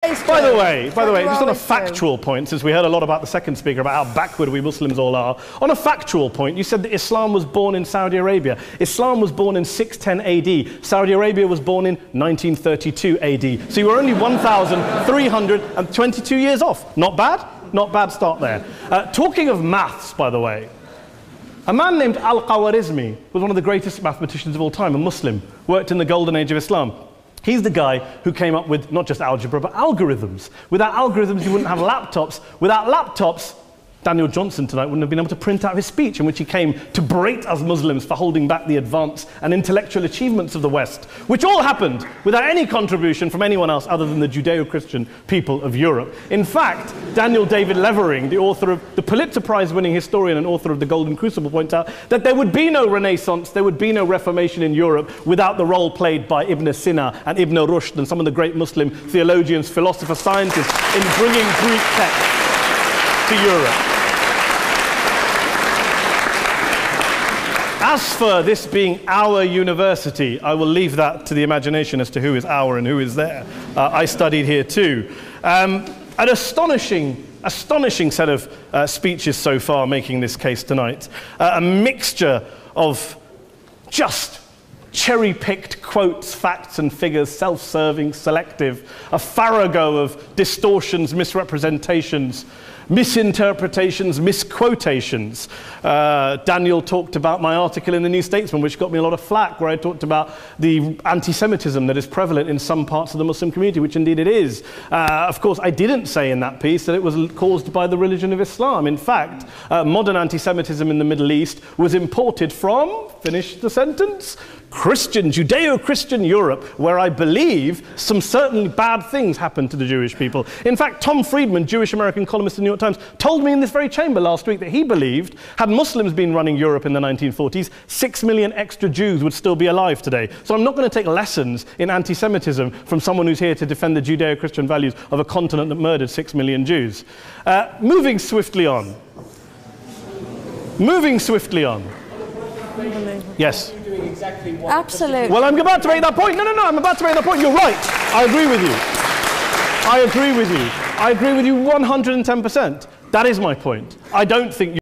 By the way, just on a factual point, since we heard a lot about the second speaker, about how backward we Muslims all are, on a factual point, you said that Islam was born in Saudi Arabia. Islam was born in 610 AD. Saudi Arabia was born in 1932 AD. So you were only 1,322 years off. Not bad? Not bad start there. Talking of maths, by the way, a man named Al-Khwarizmi was one of the greatest mathematicians of all time, a Muslim, worked in the golden age of Islam. He's the guy who came up with not just algebra, but algorithms. Without algorithms, you wouldn't have laptops. Without laptops, Daniel Johnson tonight wouldn't have been able to print out his speech in which he came to berate us Muslims for holding back the advance and intellectual achievements of the West, which all happened without any contribution from anyone else other than the Judeo-Christian people of Europe. In fact, Daniel David Levering, the author of the Pulitzer Prize-winning historian and author of The Golden Crucible, points out that there would be no Renaissance, there would be no Reformation in Europe without the role played by Ibn Sina and Ibn Rushd and some of the great Muslim theologians, philosophers, scientists in bringing Greek texts to Europe. As for this being our university, I will leave that to the imagination as to who is our and who is there. I studied here too. An astonishing set of speeches so far making this case tonight. A mixture of just cherry-picked quotes, facts and figures, self-serving, selective, a farrago of distortions, misrepresentations, misinterpretations, misquotations. Daniel talked about my article in the New Statesman, which got me a lot of flack, where I talked about the anti-Semitism that is prevalent in some parts of the Muslim community, which indeed it is. Of course, I didn't say in that piece that it was caused by the religion of Islam. In fact, modern anti-Semitism in the Middle East was imported from, finish the sentence, Christian, Judeo-Christian Europe, where I believe some certainly bad things happened to the Jewish people. In fact, Tom Friedman, Jewish-American columnist in the New York Times, told me in this very chamber last week that he believed, had Muslims been running Europe in the 1940s, 6 million extra Jews would still be alive today. So I'm not going to take lessons in anti-Semitism from someone who's here to defend the Judeo-Christian values of a continent that murdered 6 million Jews. Moving swiftly on. Yes. Absolutely. Well, I'm about to make that point. No, I'm about to make that point. You're right. I agree with you. I agree with you 110%. That is my point. I don't think